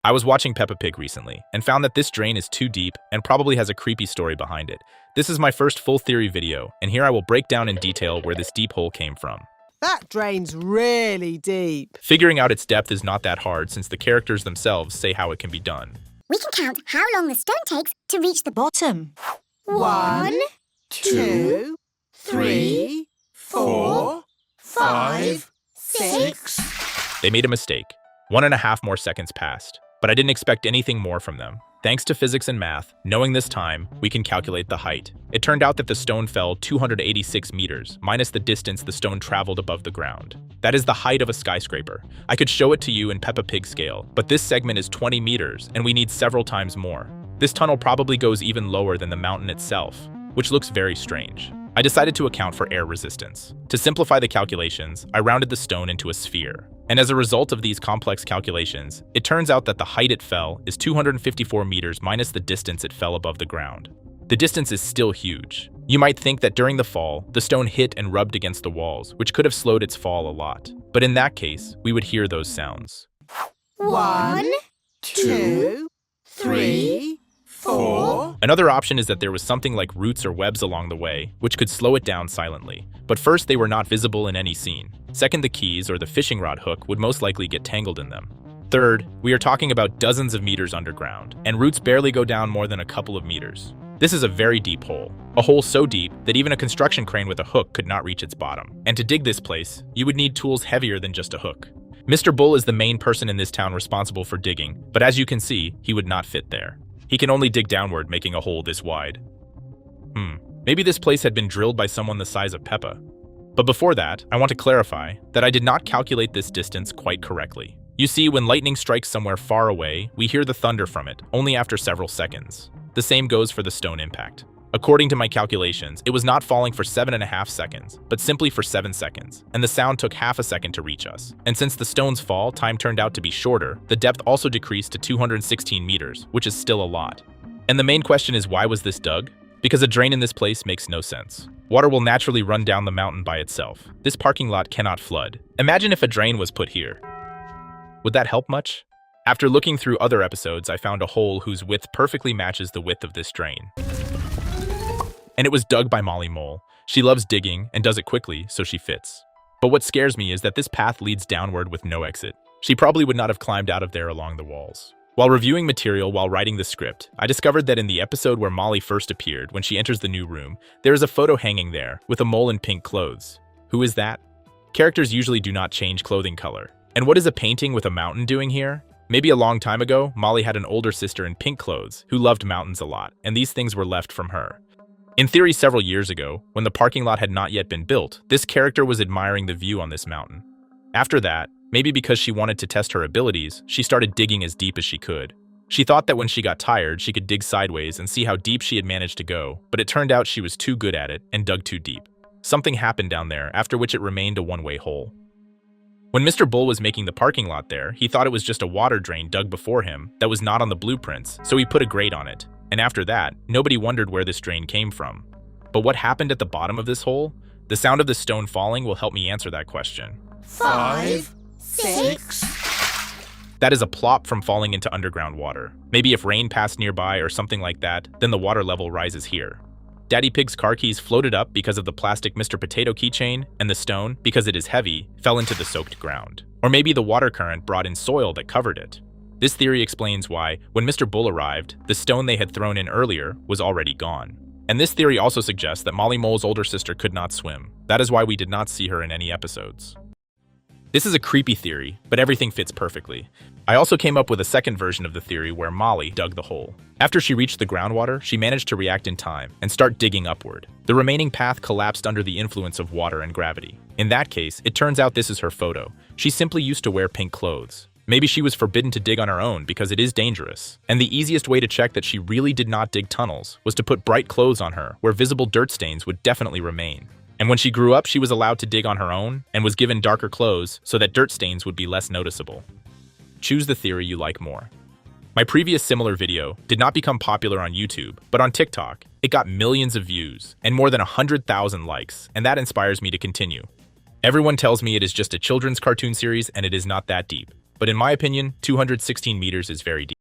I was watching Peppa Pig recently and found that this drain is too deep and probably has a creepy story behind it. This is my first full theory video, and here I will break down in detail where this deep hole came from. That drain's really deep. Figuring out its depth is not that hard since the characters themselves say how it can be done. We can count how long the stone takes to reach the bottom. 1, 2, 3, 4, 5, 6. They made a mistake. 1.5 more seconds passed, but I didn't expect anything more from them. Thanks to physics and math, knowing this time, we can calculate the height. It turned out that the stone fell 286 meters, minus the distance the stone traveled above the ground. That is the height of a skyscraper. I could show it to you in Peppa Pig scale, but this segment is 20 meters, and we need several times more. This tunnel probably goes even lower than the mountain itself, which looks very strange. I decided to account for air resistance. To simplify the calculations, I rounded the stone into a sphere. And as a result of these complex calculations, it turns out that the height it fell is 254 meters minus the distance it fell above the ground. The distance is still huge. You might think that during the fall, the stone hit and rubbed against the walls, which could have slowed its fall a lot. But in that case, we would hear those sounds. 1, 2, 3, 4. Another option is that there was something like roots or webs along the way, which could slow it down silently. But first, they were not visible in any scene. Second, the keys or the fishing rod hook would most likely get tangled in them. Third, we are talking about dozens of meters underground, and roots barely go down more than a couple of meters. This is a very deep hole. A hole so deep that even a construction crane with a hook could not reach its bottom. And to dig this place, you would need tools heavier than just a hook. Mr. Bull is the main person in this town responsible for digging, but as you can see, he would not fit there. He can only dig downward, making a hole this wide. Maybe this place had been drilled by someone the size of Peppa. But before that, I want to clarify that I did not calculate this distance quite correctly. You see, when lightning strikes somewhere far away, we hear the thunder from it, only after several seconds. The same goes for the stone impact. According to my calculations, it was not falling for 7.5 seconds, but simply for 7 seconds, and the sound took half a second to reach us. And since the stone's fall time turned out to be shorter, the depth also decreased to 216 meters, which is still a lot. And the main question is, why was this dug? Because a drain in this place makes no sense. Water will naturally run down the mountain by itself. This parking lot cannot flood. Imagine if a drain was put here. Would that help much? After looking through other episodes, I found a hole whose width perfectly matches the width of this drain. And it was dug by Molly Mole. She loves digging and does it quickly, so she fits. But what scares me is that this path leads downward with no exit. She probably would not have climbed out of there along the walls. While reviewing material while writing the script, I discovered that in the episode where Molly first appeared, when she enters the new room, there is a photo hanging there with a mole in pink clothes. Who is that? Characters usually do not change clothing color. And what is a painting with a mountain doing here? Maybe a long time ago, Molly had an older sister in pink clothes who loved mountains a lot, and these things were left from her. In theory, several years ago, when the parking lot had not yet been built, this character was admiring the view on this mountain. After that, maybe because she wanted to test her abilities, she started digging as deep as she could. She thought that when she got tired, she could dig sideways and see how deep she had managed to go, but it turned out she was too good at it and dug too deep. Something happened down there, after which it remained a one-way hole. When Mr. Bull was making the parking lot there, he thought it was just a water drain dug before him that was not on the blueprints, so he put a grate on it. And after that, nobody wondered where this drain came from. But what happened at the bottom of this hole? The sound of the stone falling will help me answer that question. 5, 6. That is a plop from falling into underground water. Maybe if rain passed nearby or something like that, then the water level rises here. Daddy Pig's car keys floated up because of the plastic Mr. Potato keychain, and the stone, because it is heavy, fell into the soaked ground. Or maybe the water current brought in soil that covered it. This theory explains why, when Mr. Bull arrived, the stone they had thrown in earlier was already gone. And this theory also suggests that Molly Mole's older sister could not swim. That is why we did not see her in any episodes. This is a creepy theory, but everything fits perfectly. I also came up with a second version of the theory where Molly dug the hole. After she reached the groundwater, she managed to react in time and start digging upward. The remaining path collapsed under the influence of water and gravity. In that case, it turns out this is her photo. She simply used to wear pink clothes. Maybe she was forbidden to dig on her own because it is dangerous. And the easiest way to check that she really did not dig tunnels was to put bright clothes on her where visible dirt stains would definitely remain. And when she grew up, she was allowed to dig on her own and was given darker clothes so that dirt stains would be less noticeable. Choose the theory you like more. My previous similar video did not become popular on YouTube, but on TikTok, it got millions of views and more than 100,000 likes, and that inspires me to continue. Everyone tells me it is just a children's cartoon series and it is not that deep. But in my opinion, 216 meters is very deep.